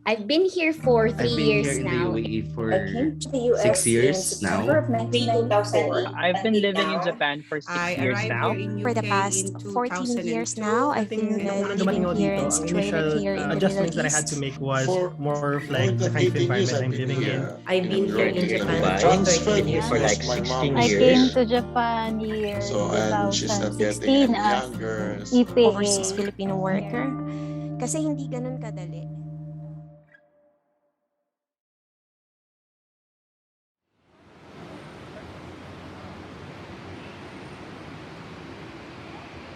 I've been here for 3 I've been years here in the now. UAE for I came to the US 6 years in September now. of 1994. I've been Until living in now, Japan for 6 I years arrived now. here in For UK the past in 14 years 2002. now, I've I think been nung unang living dumating ako here dito, and ang situated initial here in the Middle adjustments that I had East. to make was For more of more like the than kind of 18 years, environment I've I'm been living in. I've been here in Japan for transferred 13 years. for like I 16 came years. to Japan year So, and she's not getting 2016 any as younger. Overseas EPA. Filipino worker. Kasi hindi ganun kadali.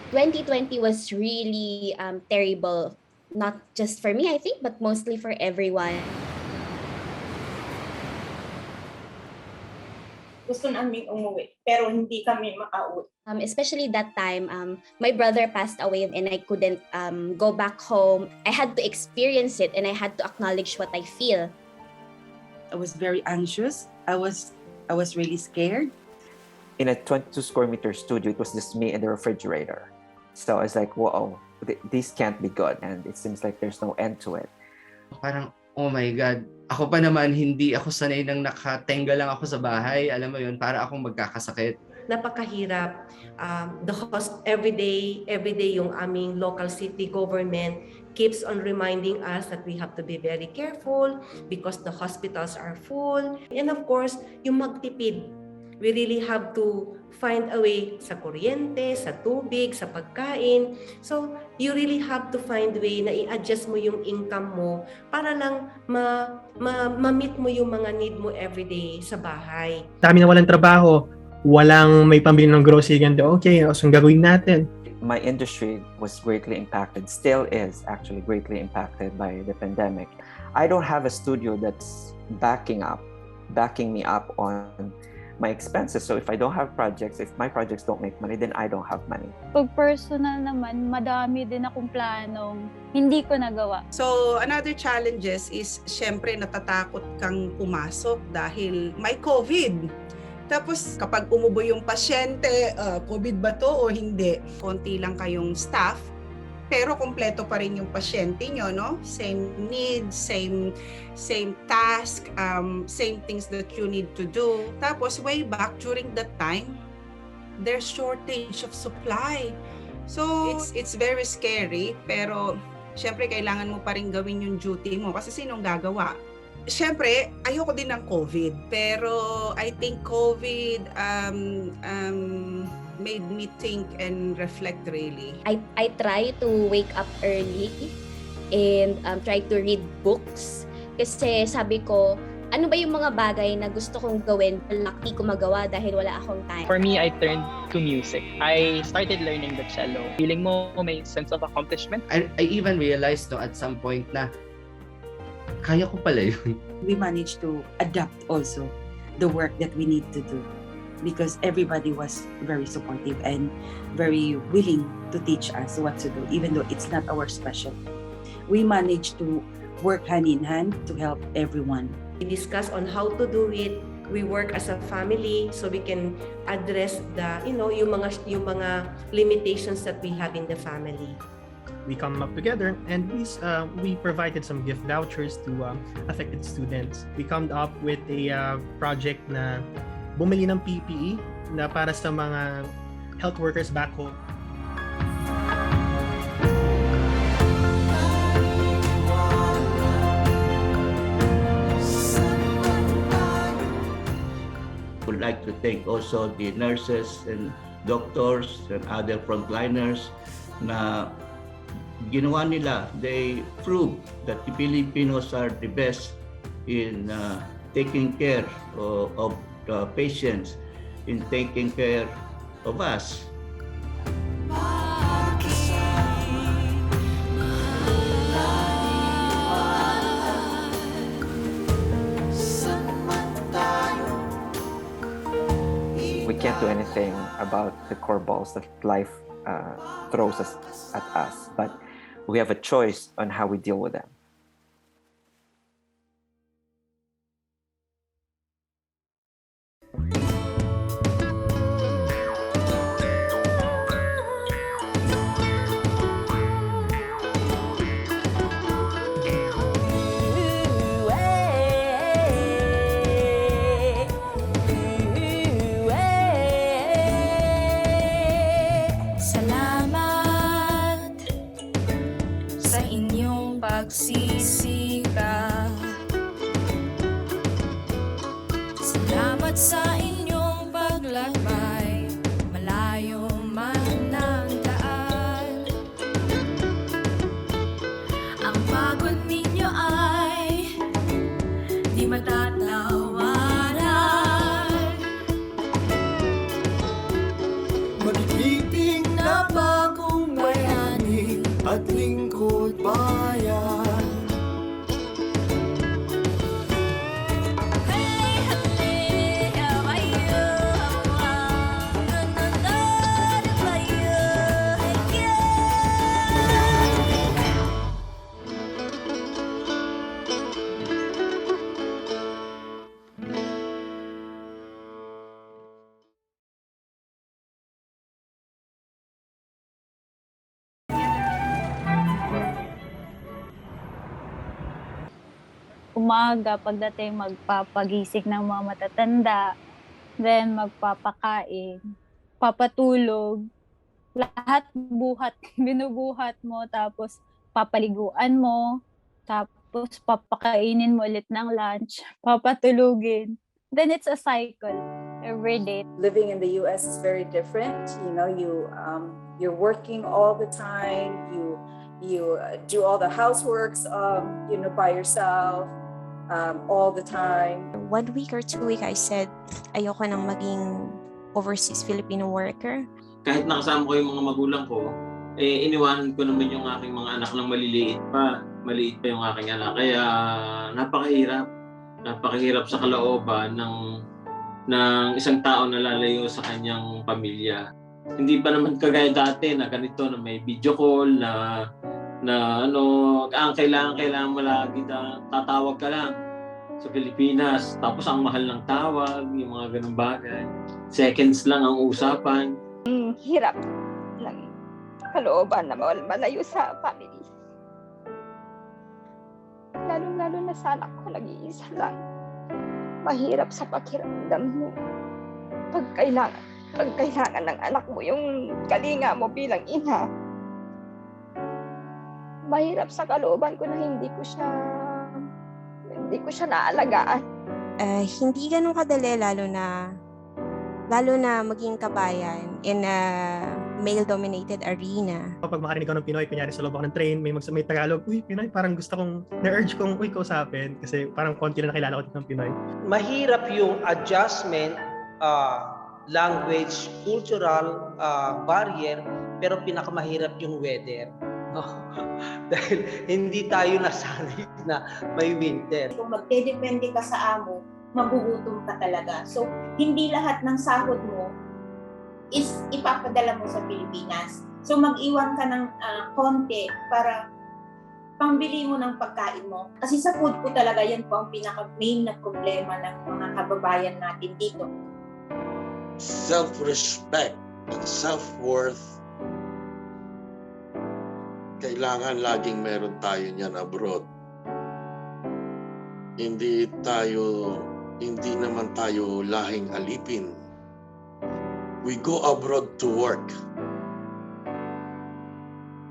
"2020 was really terrible, not just for me, I think, but mostly for everyone. Gusto namin umuwi, pero hindi kami makauwi. Especially that time, my brother passed away and I couldn't go back home. I had to experience it and I had to acknowledge what I feel. I was very anxious. I was really scared. In a 22 square meter studio, it was just me and the refrigerator. So I was like, whoa, this can't be good. And it seems like there's no end to it. Parang, oh my God, ako pa naman hindi ako sanay nang nakatenga lang ako sa bahay. Alam mo yun, para akong magkakasakit. Napakahirap. Every day yung aming local city government keeps on reminding us that we have to be very careful because the hospitals are full. And of course, yung magtipid. We really have to find a way sa kuryente, sa tubig, sa pagkain. So, you really have to find a way na i-adjust mo yung income mo para lang ma-meet mo yung mga need mo everyday sa bahay. Dami na walang trabaho, walang may pambili ng grocery, ganito. Okay, so ang gagawin natin? My industry was greatly impacted, still is actually greatly impacted by the pandemic. I don't have a studio that's backing me up on my expenses. So if I don't have projects, if my projects don't make money, then I don't have money. Pag personal naman, madami din akong planong hindi ko nagawa. So another challenges is syempre natatakot kang pumasok dahil may COVID. Tapos kapag umubo yung pasyente, COVID ba to o hindi? Konti lang kayong staff, pero kompleto pa rin yung pasyente nyo, no? Same needs, same task, same things that you need to do. Tapos way back during that time, there's shortage of supply. So it's very scary, pero syempre kailangan mo pa rin gawin yung duty mo kasi sinong gagawa? Syempre, ayoko din ng COVID, pero I think COVID made me think and reflect really. I try to wake up early and try to read books kasi sabi ko, ano ba yung mga bagay na gusto kong gawin na hindi ko magawa dahil wala akong time. For me, I turned to music. I started learning the cello. Feeling mo may sense of accomplishment. I even realized at some point na kaya ko pala yun. We managed to adapt also the work that we need to do because everybody was very supportive and very willing to teach us what to do, even though it's not our specialty. We managed to work hand in hand to help everyone. We discuss on how to do it. We work as a family so we can address yung mga limitations that we have in the family. We come up together and we provided some gift vouchers to affected students. We come up with a project na bumili ng PPE na para sa mga health workers back home. Would like to thank also the nurses and doctors and other frontliners na ginawa nila. They proved that the Filipinos are the best in taking care of patients, in taking care of us. We can't do anything about the curveballs that life throws at us, but we have a choice on how we deal with them. pagsisika. Salamat sa inyong paglakbay, malayo man ang daan. Ang pagod ninyo ay di matatawaran. Magiging na bagong bayani at lingkod bayan. Umaga, pagdating magpapagising ng mga matatanda, then magpapakain, papatulog, lahat buhat, binubuhat mo, tapos papaliguan mo, tapos papakainin mo ulit ng lunch, papatulugin. Then it's a cycle every day. Living in the US is very different. You know, you're working all the time. You do all the houseworks, by yourself. All the time. 1 week or 2 weeks, I said, ayoko nang maging overseas Filipino worker. Kahit nakasama ko yung mga magulang ko, iniwanan ko naman yung aking mga anak ng maliliit pa. Maliit pa yung aking anak. Kaya napakahirap. Napakahirap sa kalooban ng isang tao na lalayo sa kanyang pamilya. Hindi pa naman kagaya dati na ganito, na may video call, ang kailangan mo lagi tatawag ka lang sa Pilipinas, tapos ang mahal ng tawag, yung mga ganung bagay. Seconds lang ang usapan. Hirap ng kalooban na malayo sa family. Lalo na sa anak ko, nag-iisa lang. Mahirap sa pakiramdam mo. Pag kailangan ng anak mo yung kalinga mo bilang ina. Mahirap sa kalooban ko na hindi ko siya naalagaan. Hindi ganun kadali, lalo na maging kabayan in a male-dominated arena. Kapag makarinig ako ng Pinoy, kunyari sa loob ako ng train, may Tagalog, uy, Pinoy, parang gusto kong, na-urge kong, kausapin, kasi parang konti na nakilala ko dito ng Pinoy. Mahirap yung adjustment, language, cultural barrier, pero pinakamahirap yung weather. Dahil hindi tayo nasanay na may winter. Kung magdedepende ka sa amo, magugutom ka talaga. So, hindi lahat ng sahod mo is ipapadala mo sa Pilipinas. So, mag-iwan ka ng konti para pambili mo ng pagkain mo. Kasi sa food po talaga, yan po ang pinaka-main na problema ng mga kababayan natin dito. Self-respect and self-worth, kailangan laging meron tayo niyan abroad. Hindi naman tayo lahing alipin. We go abroad to work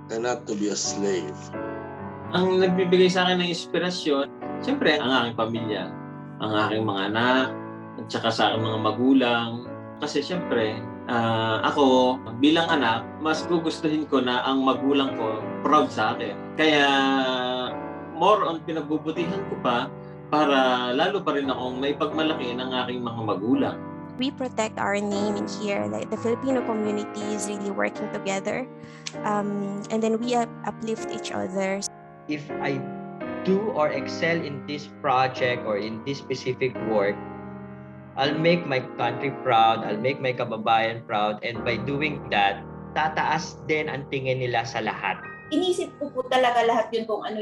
and not to be a slave. Ang nagbibigay sa akin ng inspirasyon, siyempre ang aking pamilya, ang aking mga anak, at saka sa aking mga magulang. Kasi siyempre, ako bilang anak, mas gugustuhin ko na ang magulang ko proud sa akin. Kaya more on pinagbubutihan ko pa para lalo pa rin akong may pagmalaki ng aking mga magulang. We protect our name in here. Like the Filipino community is really working together, and then we uplift each other. If I do or excel in this project or in this specific work, I'll make my country proud, I'll make my kababayan proud, and by doing that, tataas din ang tingin nila sa lahat. Inisip ko po talaga lahat yun kung ano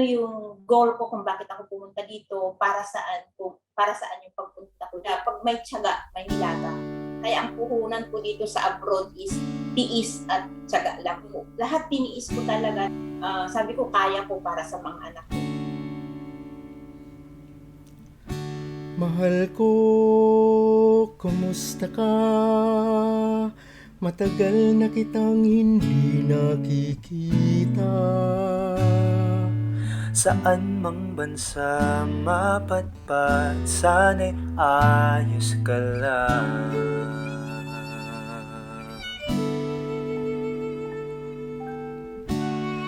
yung goal ko, kung bakit ako pumunta dito, para saan yung pagpunta ko. Pag may tiyaga, may nilaga. Kaya ang puhunan ko dito sa abroad is tiis at tiyaga lang po. Lahat tiniis ko talaga. Sabi ko, kaya ko para sa mga anak ko. Mahal ko, kumusta ka? Matagal na kitang hindi nakikita. Saan mang bansa mapatpat, sana'y ayos ka lang.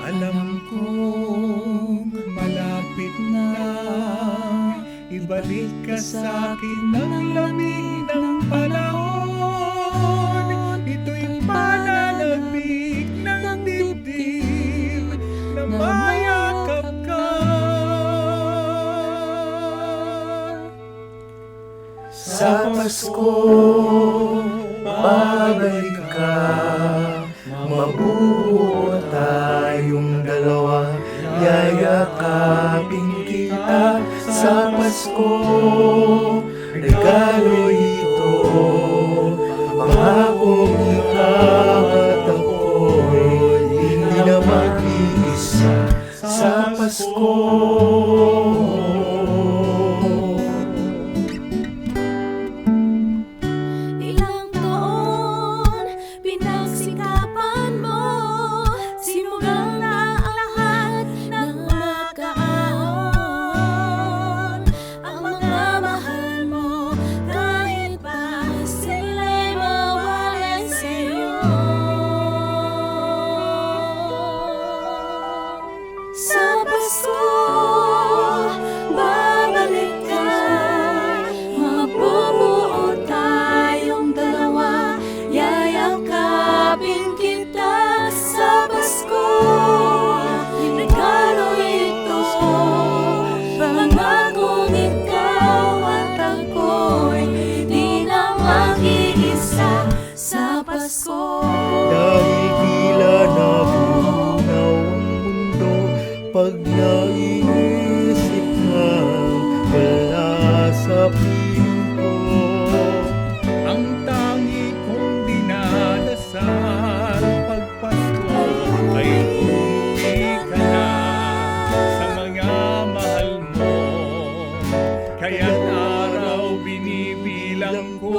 Alam kong malapit na ibalik ka sa akin ng lamig ng panahon. Ito'y pananabik ng dibdib na mayakap ka. Sa Pasko, babalik ka, mabubuo tayong dalawa, yayakapin kita sa Pasko. Regalo ito, pangakong ikaw at ako'y hindi na mag-iisa sa Pasko. Dahil tila nabunaw ang mundo pag naiisip kang wala sa piling ko. Ang tangi kong dinadasal pag Pasko ay uwi ka na sa mga mahal mo. Kaya't araw binibilang ko.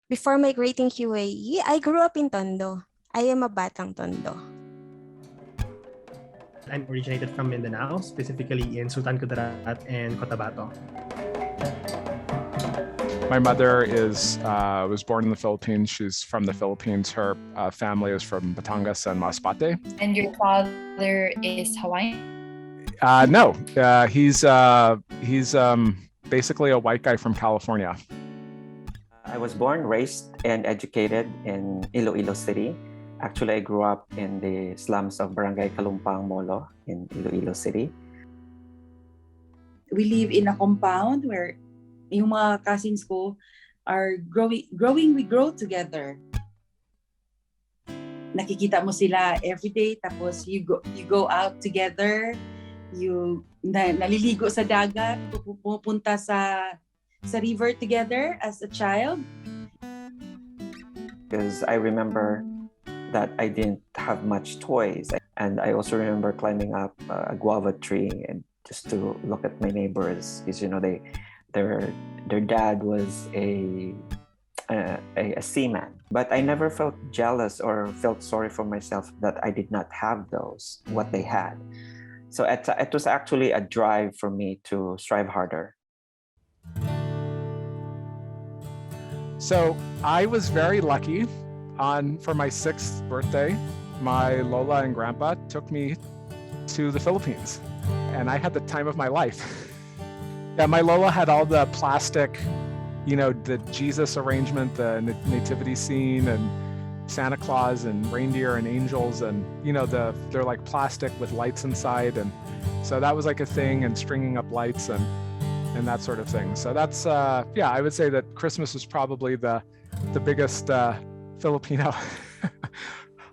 Before migrating QAE, I grew up in Tondo. I am a batang Tondo. I'm originated from Mindanao, specifically in Sultan Kudarat and Cotabato. My mother was born in the Philippines. She's from the Philippines. Her family is from Batangas and Masbate. And your father is Hawaiian? No, he's basically a white guy from California. I was born, raised, and educated in Iloilo City. Actually, I grew up in the slums of Barangay Kalumpang, Molo in Iloilo City. We live in a compound where yung mga cousins ko are growing, we grow together. Nakikita mo sila every day, tapos you go out together, naliligo sa dagat, pupunta sa river together as a child. Because I remember that I didn't have much toys, and I also remember climbing up a guava tree and just to look at my neighbors, because their dad was a seaman. But I never felt jealous or felt sorry for myself that I did not have what they had. So it was actually a drive for me to strive harder. So I was very lucky. For my 6th birthday, my Lola and Grandpa took me to the Philippines, and I had the time of my life. Yeah, my Lola had all the plastic, the Jesus arrangement, the nativity scene, and Santa Claus and reindeer and angels, and they're like plastic with lights inside, and so that was like a thing, and stringing up lights and that sort of thing. So that's I would say that Christmas was probably the biggest Filipino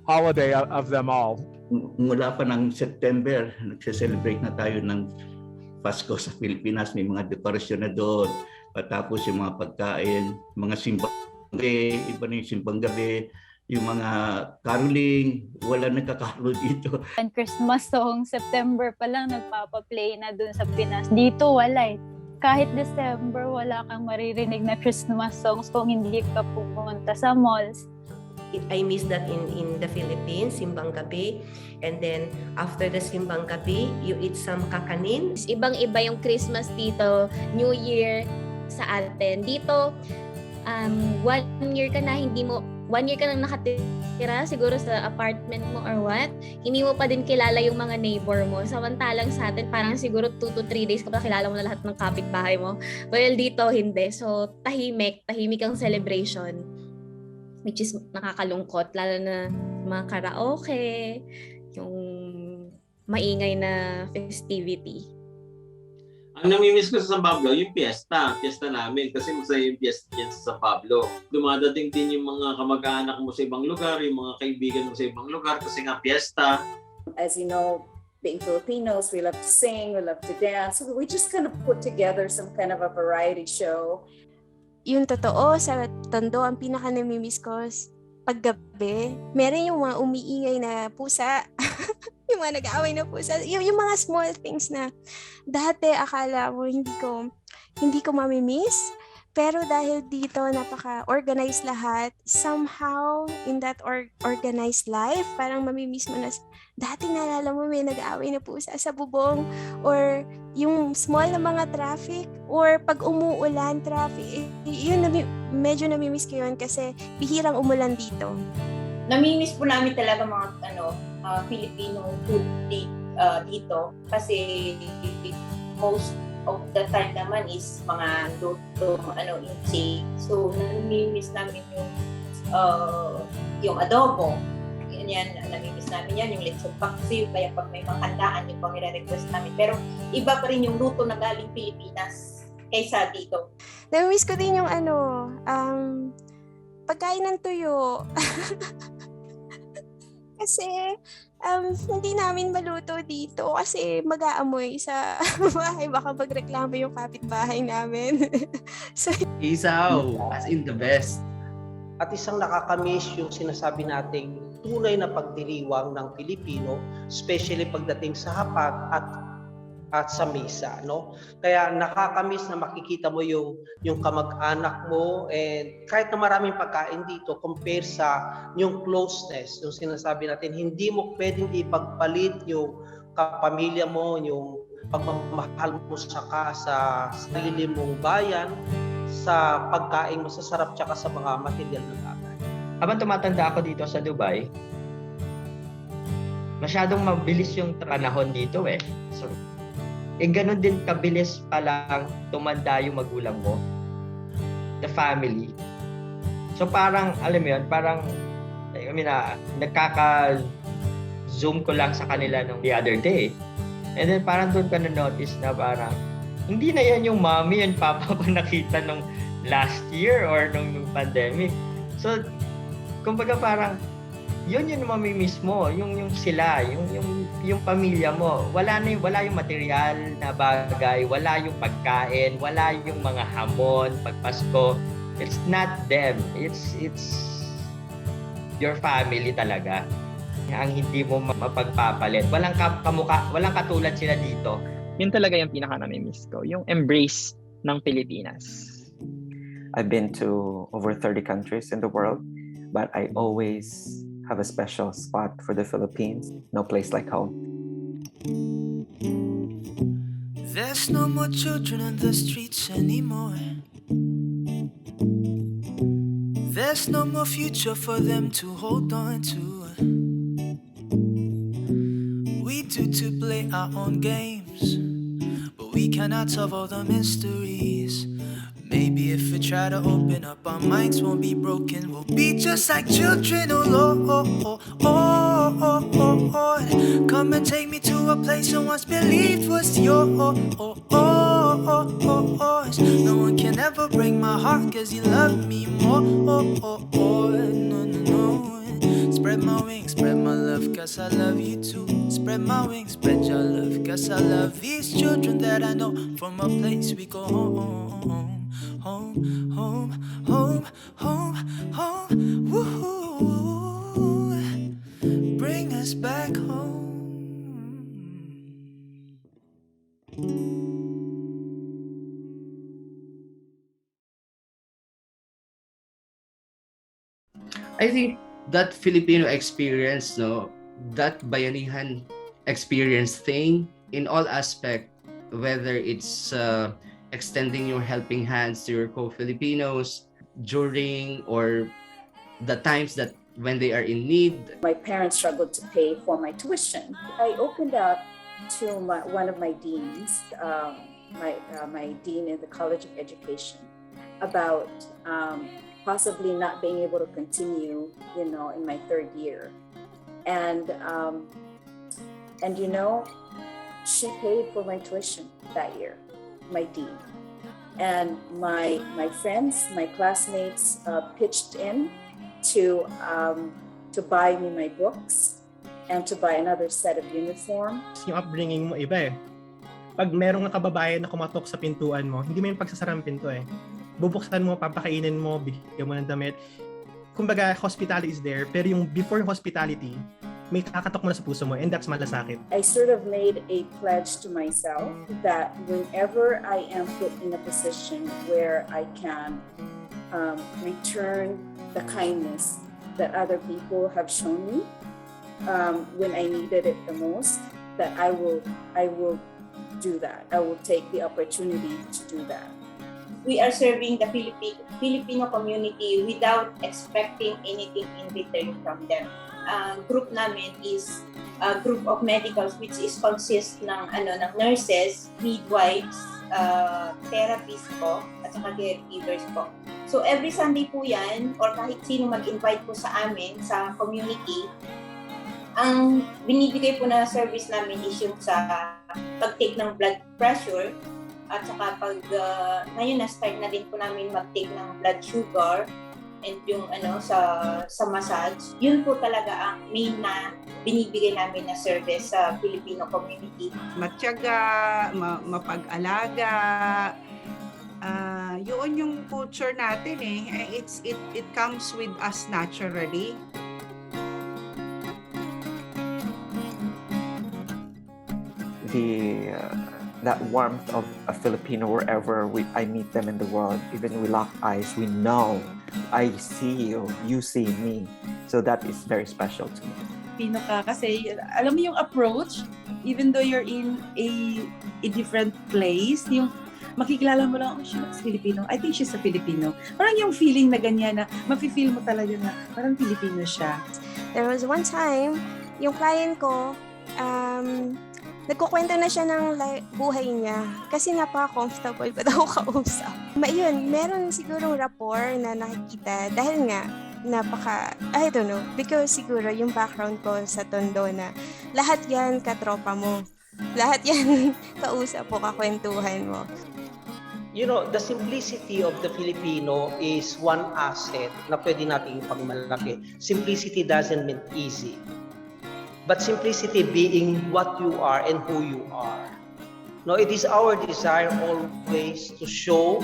holiday of them all. Mula pa ng September, nagse-celebrate na tayo ng Pasko sa Pilipinas. May mga dekorasyon na doon. Patapos yung mga pagkain, mga simbang gabi, iba na yung simbang gabi, yung mga caroling, wala nagkakarol dito. And Christmas song, September pa lang nagpapaplay na dun sa Pinas. Dito wala eh. Kahit December, wala kang maririnig na Christmas songs kung hindi ka pupunta sa malls. I miss that in the Philippines, simbang gabi. And then after the simbang gabi, you eat some kakanin. Ibang-iba yung Christmas dito, New Year sa atin. Dito, 1 year ka na nakatira siguro sa apartment mo or what, hindi mo pa din kilala yung mga neighbor mo. Samantalang sa atin, parang siguro 2 to 3 days kapag kilala mo na lahat ng kapitbahay mo. Well, dito hindi. So, tahimik ang celebration. Which is nakakalungkot, lalo na mga karaoke, yung maingay na festivity. Ang namimiss ko sa San Pablo, yung fiesta namin, kasi masaya yung fiesta dyan sa San Pablo. Dumadating din yung mga kamag-anak mo sa ibang lugar, yung mga kaibigan mo sa ibang lugar, kasi nga fiesta. As you know, being Filipinos, we love to sing, we love to dance. So we just kind of put together some kind of a variety show. Yung totoo, sa Tondo, ang pinaka namimiss ko paggabi, meron yung mga umiingay na pusa. Yung mga nag-aaway na pusa. Yung mga small things na dati akala mo hindi ko mamimiss. Pero dahil dito napaka-organized lahat, somehow in that organized life, parang mamimiss mo na dati naalala mo may nag-aaway na pusa sa bubong, or yung small na mga traffic, or pag umuulan traffic, yun medyo namimiss ko yun kasi bihirang umulan dito. Namimiss po namin talaga mga Filipino food dito kasi most of the time naman is mga luto, insig. So, namimiss namin yung adobo. Yan, namimiss namin yan, yung lechon paksiw, kaya pag may mga handaan, yung pang i-request namin. Pero iba pa rin yung luto na galing Pilipinas kaysa dito. Namimiss ko din yung pagkain ng tuyo. Kasi hindi namin maluto dito kasi mag-aamoy sa bahay. Baka magreklamo yung kapitbahay namin. So, Isaw, as in the best. At isang nakakamiss yung sinasabi nating tunay na pagdiriwang ng Pilipino, especially pagdating sa hapag at sa misa, no? Kaya nakakamiss na makikita mo yung kamag-anak mo, and kahit na maraming pagkain dito compare sa yung closeness, yung sinasabi natin, hindi mo pwedeng ipagpalit yung kapamilya mo, yung pagmamahal mo sa sarili mong bayan, sa pagkain mo sa sarap tsaka sa mga material na bagay. Habang tumatanda ako dito sa Dubai, masyadong mabilis yung panahon dito eh. So, ganun din kabilis palang tumanda yung magulang mo, the family. So parang, alam mo yun, parang, nagkaka-zoom ko lang sa kanila nung the other day. And then parang doon ka na-notice na parang, hindi na yan yung mommy and papa ko nakita nung last year or nung pandemic. So, kumbaga parang, yun yung mamimiss mo, yung sila, yung pamilya mo. Wala yung material na bagay, wala yung pagkain, wala yung mga hamon pag Pasko. It's not them. It's your family talaga. Ang hindi mo mapagpapalit. Walang katulad sila dito. Yun talaga yung pinaka-namimiss ko, yung embrace ng Pilipinas. I've been to over 30 countries in the world, but I always have a special spot for the Philippines. No place like home. There's no more children on the streets anymore. There's no more future for them to hold on to. We do to play our own games, but we cannot solve all the mysteries. Maybe if we try to open up, our minds won't be broken. We'll be just like children. Oh Lord, come and take me to a place I once believed was yours. No one can ever break my heart, 'cause you love me more. No, no, no. Spread my wings, spread my love, 'cause I love you too. Spread my wings, spread your love, 'cause I love these children that I know. From a place we go home. Home, home, home, home, home, woo-hoo. Bring us back home. I think that Filipino experience, no, that bayanihan experience thing in all aspect, whether it's extending your helping hands to your co-Filipinos during or the times that when they are in need. My parents struggled to pay for my tuition. I opened up to one of my deans, my dean in the College of Education, about possibly not being able to continue, in my third year. And she paid for my tuition that year, my dean. And my friends, my classmates pitched in to buy me my books and to buy another set of uniform. Yung upbringing mo iba eh. Pag merong kababayan na kumatok sa pintuan mo, hindi mo yung pagsasara ng pinto eh. Bubuksan mo, papakainin mo, bigyan mo ng damit. Kumbaga, hospitality is there, pero yung before hospitality, may kakatok mo na sa puso mo, and that's malasakit. I sort of made a pledge to myself that whenever I am put in a position where I can return the kindness that other people have shown me when I needed it the most, that I will do that. I will take the opportunity to do that. We are serving the Filipino community without expecting anything in return from them. Group namin is a group of medicals which is consist ng nurses, midwives, therapists po, at saka caregivers po. So every Sunday po yan, or kahit sino mag-invite po sa amin, sa community, ang binibigay po na service namin is yung sa pag-take ng blood pressure, at saka pag ngayon na-start na din po namin mag-take ng blood sugar, and yung sa massage. Yun po talaga ang main na binibigay namin na service sa Filipino community. Matyaga, mapag-alaga, yun yung culture natin eh. It comes with us naturally. That warmth of a Filipino wherever I meet them in the world, even we lock eyes, we know I see you, you see me. So that is very special to me. Filipino ka kasi alam mo yung approach, even though you're in a different place, yung makikilala mo lang, oh, she's Filipino. I think she's a Filipino. Parang yung feeling na ganyan na mafe-feel mo talaga na parang Filipino siya. There was one time, yung client ko, nagkukwento na siya ng buhay niya kasi napaka-comfortable pa daw kausap. Yun, meron sigurong rapport na nakikita dahil nga I don't know, because siguro yung background ko sa Tondo na lahat yan katropa mo. Lahat yan kausap mo, kakwentuhan mo. You know, the simplicity of the Filipino is one asset na pwede nating ipagmalaki. Simplicity doesn't mean easy. But simplicity being what you are and who you are. No, it is our desire always to show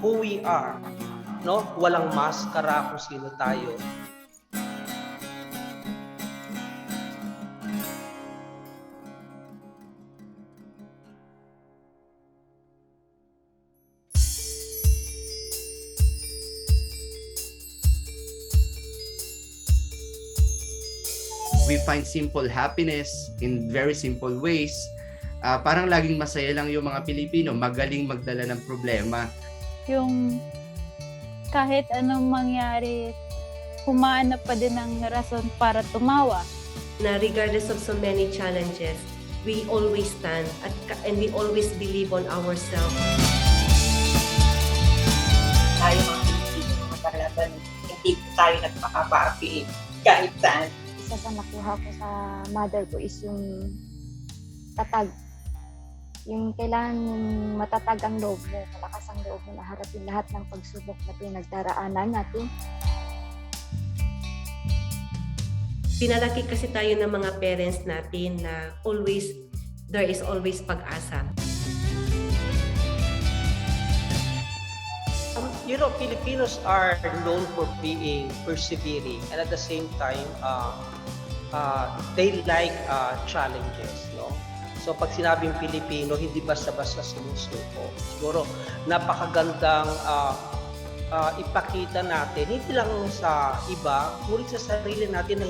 who we are. No, walang maskara kung sino tayo. We find simple happiness in very simple ways. Parang laging masaya lang yung mga Pilipino, magaling magdala ng problema. Yung kahit anong mangyari, humahanap pa din ng rason para tumawa. Na regardless of so many challenges, we always stand and we always believe on ourselves. Tayo mga Pilipino, mga kalaban, hindi tayo nagpakapaapi kahit saan. Isa sa nakuha ko sa mother ko is yung tatag. Yung kailangan matatag ang loob mo, malakas ang loob mo na harapin lahat ng pagsubok na pinagdaraanan natin. Pinalaki kasi tayo ng mga parents natin na there is always pag-asa. Filipinos are known for being persevering, and at the same time, they like challenges, no? So pag sinabing Pilipino, hindi basta-basta sumusuko. Siguro napakagandang ipakita natin, hindi lang sa iba, ngunit sa sarili natin na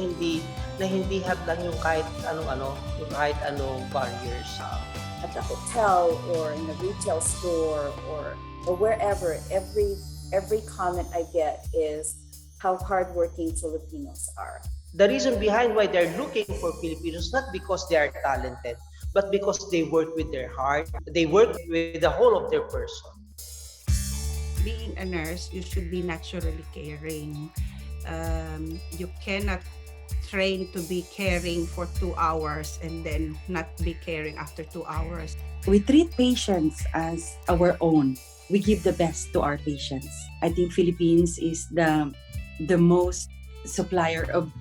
hindi hadlang yung kahit anong barriers. At the hotel or in the retail store or wherever, every comment I get is how hardworking Filipinos are. The reason behind why they're looking for Filipinos, not because they are talented, but because they work with their heart, they work with the whole of their person. Being a nurse, you should be naturally caring. You cannot train to be caring for 2 hours and then not be caring after 2 hours. We treat patients as our own. We give the best to our patients. I think Philippines is the most supplier of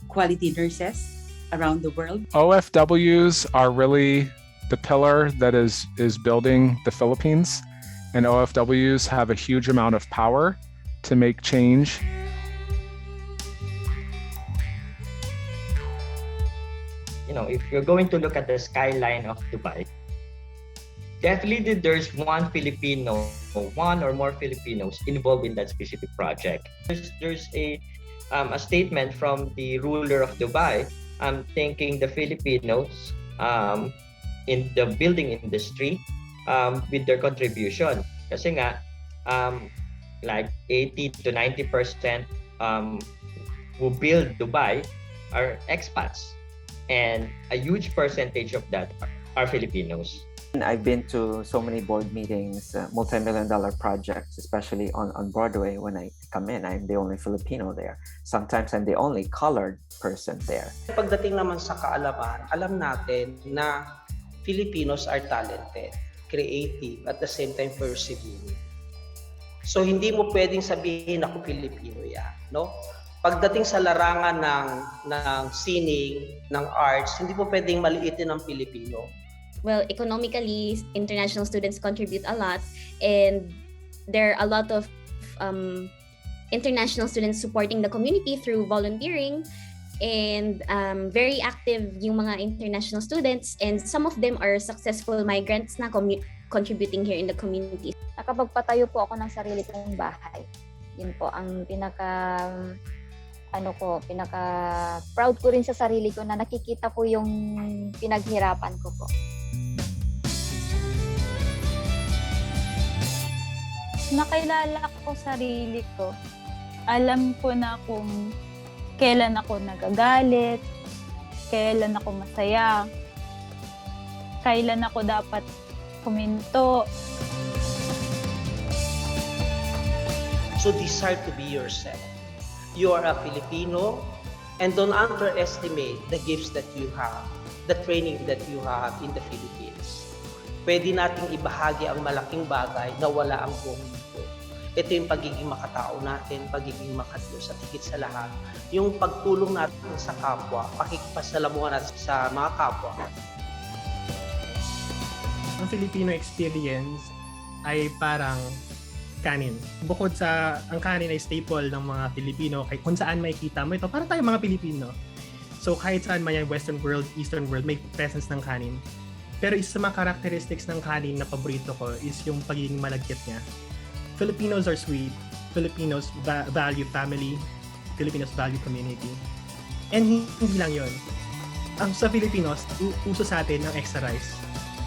quality nurses around the world. OFWs are really the pillar that is building the Philippines, and OFWs have a huge amount of power to make change. If you're going to look at the skyline of Dubai, definitely there's one Filipino or one or more Filipinos involved in that specific project. There's a statement from the ruler of Dubai thanking the Filipinos in the building industry with their contribution. Kasi nga, like 80 to 90% who build Dubai are expats. And a huge percentage of that are Filipinos. I've been to so many board meetings, multi-million-dollar projects, especially on Broadway. When I come in, I'm the only Filipino there. Sometimes I'm the only colored person there. Pagdating naman sa kaalaman, alam natin na Filipinos are talented, creative, at the same time persevering. So hindi mo pwedeng sabihin ako Filipino yan, no? Pagdating sa larangan ng sining, ng arts, hindi po pwedeng maliitin ng Pilipino. Well, economically, international students contribute a lot, and there are a lot of international students supporting the community through volunteering, and very active yung mga international students, and some of them are successful migrants na contributing here in the community. Nakapagpatayo po ako ng sarili kong bahay. Yun po ang pinaka-proud ko rin sa sarili ko na nakikita ko yung pinaghirapan ko po. Nakilala ko sarili ko. Alam ko na kung kailan ako nagagalit, kailan ako masaya, kailan ako dapat huminto. So decide to be yourself. You are a Filipino, and don't underestimate the gifts that you have, the training that you have in the Philippines. Pwede nating ibahagi ang malaking bagay na wala ang buong mundo. Ito yung pagiging makatao natin, pagiging makatiyos, at higit sa lahat, yung pagtulong natin sa kapwa, pakikipasalamuhan natin sa mga kapwa. Ang Filipino experience ay parang kanin. Bukod sa ang kanin ay staple ng mga Pilipino, kung saan makikita mo ito, para tayo mga Pilipino. So kahit saan man yan, Western world, Eastern world, may presence ng kanin. Pero isa sa mga characteristics ng kanin na paborito ko is yung pagiging malagkit niya. Filipinos are sweet. Filipinos value family. Filipinos value community. And hindi lang yun. Ang sa Filipinos, uso sa atin ng extra rice.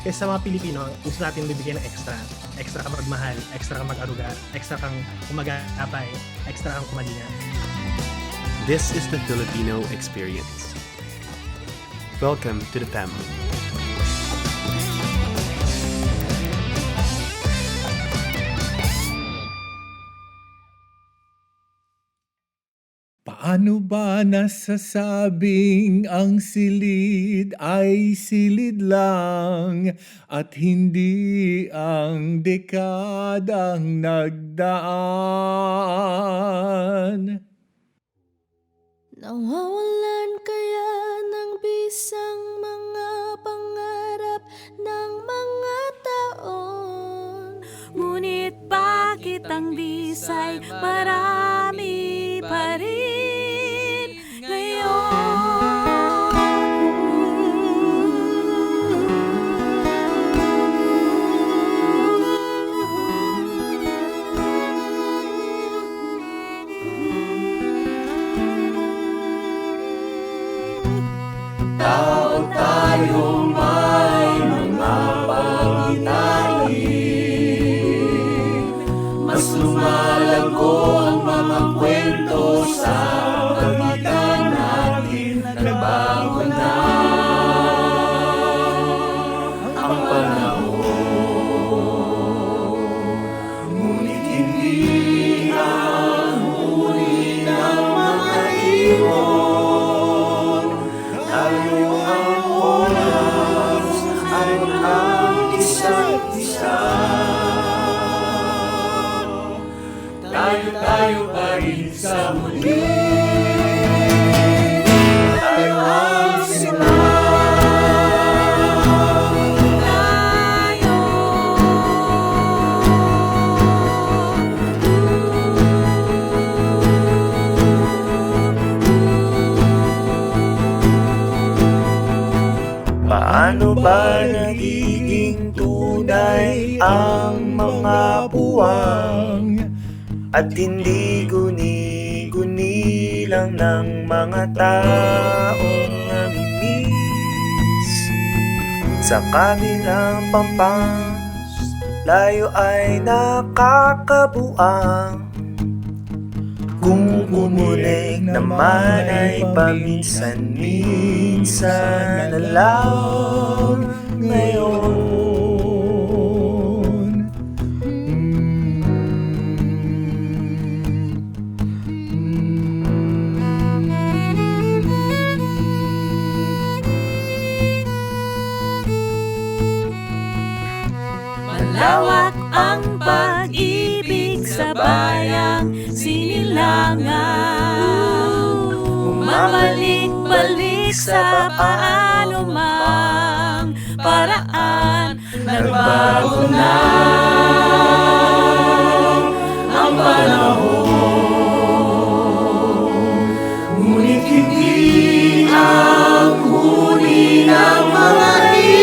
Kaya sa mga Pilipino, uso natin bibigyan ng extra. extra kang magmahal, extra kang mag-aruga, extra kang umagapay, extra kang kumalinga. This is the Filipino experience. Welcome to the family. Paano ba nasasabing ang silid ay silid lang at hindi ang dekadang nagdaan? Nawawalan kaya ng bisang mga pangarap ng mga taon? Ngunit bakit ang bisa'y marami pa rin ngayon? Tao tayong may mga pangitain, mas lumalago ang mga kwento sa pagitan natin. Nagbago na ang panahon, ngunit hindi ang huli ng mga ibon. Tayo ang oras at ang isa't isa. Tayo pa rin sa muli. Tayo ang sila. Paano ba nagiging tunay ang mga puwang at hindi guni-guni lang ng mga taong namimiss? Sa kabilang pampas, layo ay nakakabuang. Kung umulit naman ay paminsan-minsan na lang ngayon. Malawak ang pag-ibig sa bayang sinilangan, bumabalik-balik sa paano mang paraan. Nagbago na ang panahon, ngunit hindi ang huli ng mga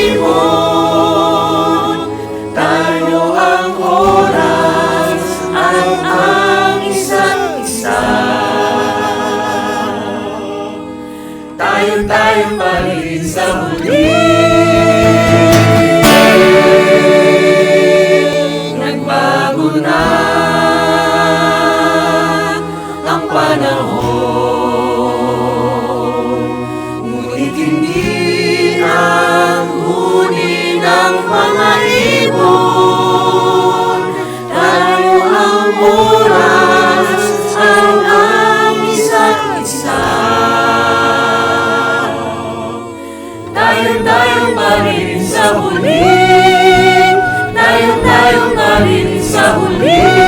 ibon. Tayo ang oras at ang isa't isa. Tayo pa rin sa huli. Nagbago na ang panahon, ngunit hindi ang huli ng mga ibon. Tayo ang oras at ang isa't isa. Tayo pa rin sa huli. Tayo pa rin sa huli.